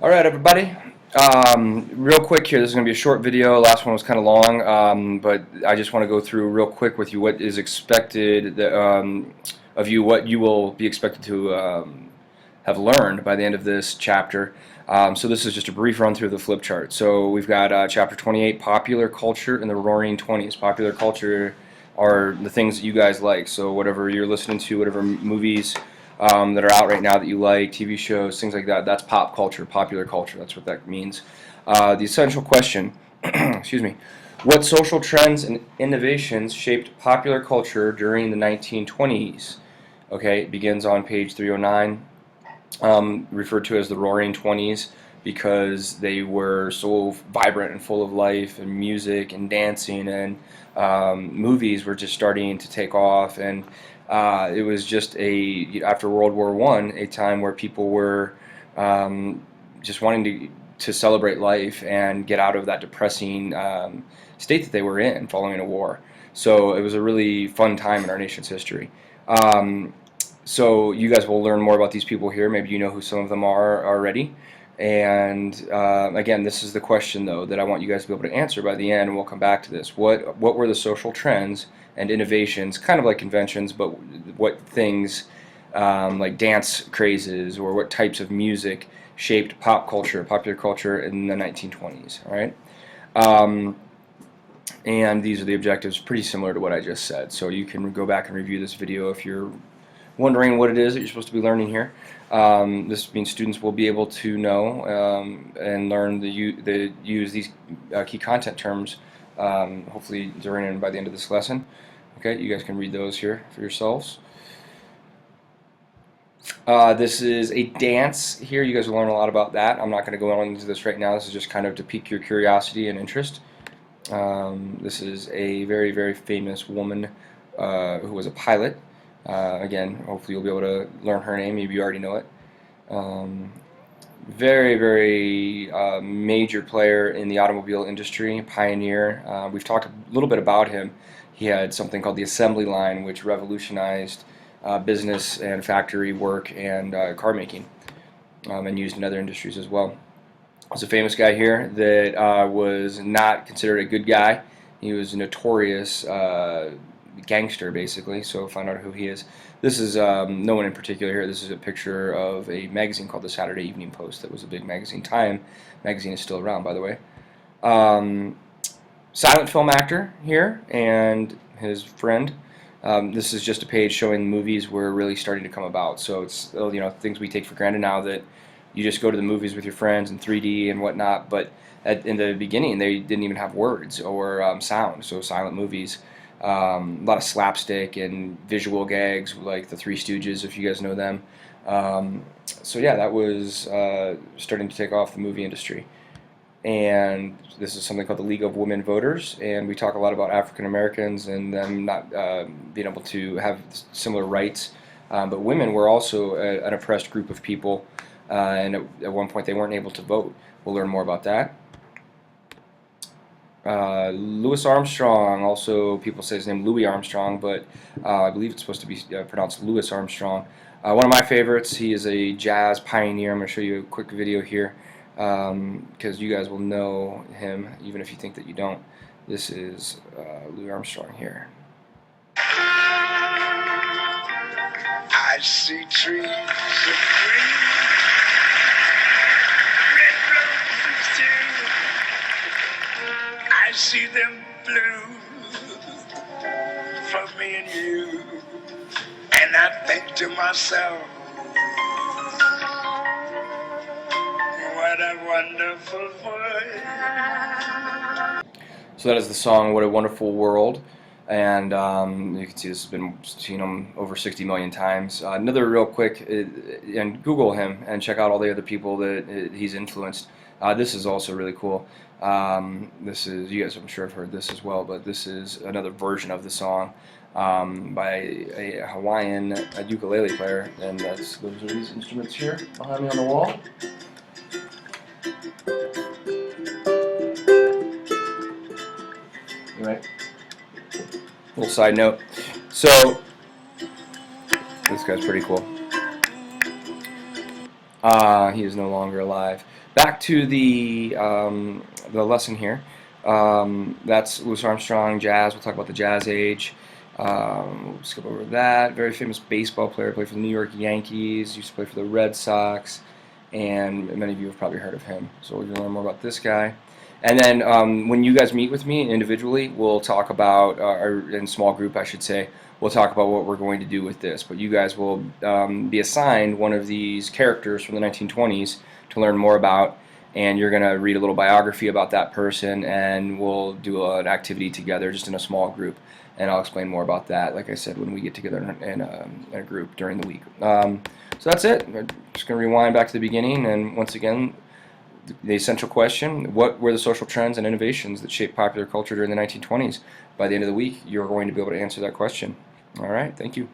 Alright, everybody. Real quick here, this is going to be a short video. Last one was kind of long, but I just want to go through real quick with you what is expected of you, what you will be expected to have learned by the end of this chapter. So this is just a brief run through the flip chart. So we've got chapter 28, popular culture in the roaring 20s. Popular culture are the things that you guys like. So whatever you're listening to, whatever movies that are out right now that you like, TV shows, things like that, that's pop culture, popular culture. That's what that means. The essential question, excuse me, what social trends and innovations shaped popular culture during the 1920s? Okay, it begins on page 309. Referred to as the Roaring Twenties because they were so vibrant and full of life and music and dancing, and movies were just starting to take off, and it was just after World War I, a time where people were just wanting to celebrate life and get out of that depressing state that they were in following a war. So it was a really fun time in our nation's history. So you guys will learn more about these people here. Maybe you know who some of them are already. And again, this is the question, though, that I want you guys to be able to answer by the end, and we'll come back to this. What were the social trends and innovations, kind of like conventions, but what things like dance crazes or what types of music shaped pop culture, popular culture in the 1920s, all right? And these are the objectives, pretty similar to what I just said. So you can go back and review this video if you're wondering what it is that you're supposed to be learning here. This means students will be able to know and learn use these key content terms hopefully during and by the end of this lesson. Okay, you guys can read those here for yourselves. This is a dance here. You guys will learn a lot about that. I'm not going to go on into this right now. This is just kind of to pique your curiosity and interest. This is a very, very famous woman who was a pilot. Again, hopefully you'll be able to learn her name. Maybe you already know it. Very, very major player in the automobile industry, pioneer. We've talked a little bit about him. He had something called the assembly line, which revolutionized business and factory work and car making, and used in other industries as well. There's a famous guy here that was not considered a good guy. He was a notorious gangster, basically, so find out who he is. This is no one in particular here. This is a picture of a magazine called the Saturday Evening Post that was a big magazine. Time magazine is still around, by the way. Silent film actor here and his friend. This is just a page showing movies were really starting to come about. So it's things we take for granted now, that you just go to the movies with your friends in 3D and whatnot, but in the beginning they didn't even have words or sound, so silent movies. A lot of slapstick and visual gags like the Three Stooges, if you guys know them. So yeah, that was starting to take off the movie industry. And this is something called the League of Women Voters, and we talk a lot about African Americans and them not being able to have similar rights. But women were also an oppressed group of people, and at one point they weren't able to vote. We'll learn more about that. Louis Armstrong, also people say his name Louis Armstrong, but I believe it's supposed to be pronounced Louis Armstrong. One of my favorites. He is a jazz pioneer. I'm going to show you a quick video here because you guys will know him even if you think that you don't. This is Louis Armstrong here. I see trees of green, red roses too. I see them blue for me and you, and I think to myself, what a wonderful world. So that is the song "What a Wonderful World," and you can see this has been seen over 60 million times. Another real quick, and Google him and check out all the other people that he's influenced. This is also really cool. This is, you guys I'm sure have heard this as well, but this is another version of the song by a Hawaiian ukulele player, and those are these instruments here behind me on the wall. Anyway, little side note. So this guy's pretty cool. He is no longer alive. Back to the lesson here. That's Louis Armstrong, jazz. We'll talk about the jazz age. We'll skip over that. Very famous baseball player, played for the New York Yankees, used to play for the Red Sox, and many of you have probably heard of him. So we're going to learn more about this guy. And then when you guys meet with me individually, we'll talk about, or in small group I should say, we'll talk about what we're going to do with this. But you guys will be assigned one of these characters from the 1920s to learn more about, and you're going to read a little biography about that person, and we'll do an activity together just in a small group. And I'll explain more about that, like I said, when we get together in a group during the week. So that's it. I'm just going to rewind back to the beginning, and once again, the essential question: what were the social trends and innovations that shaped popular culture during the 1920s? By the end of the week, you're going to be able to answer that question. All right, thank you.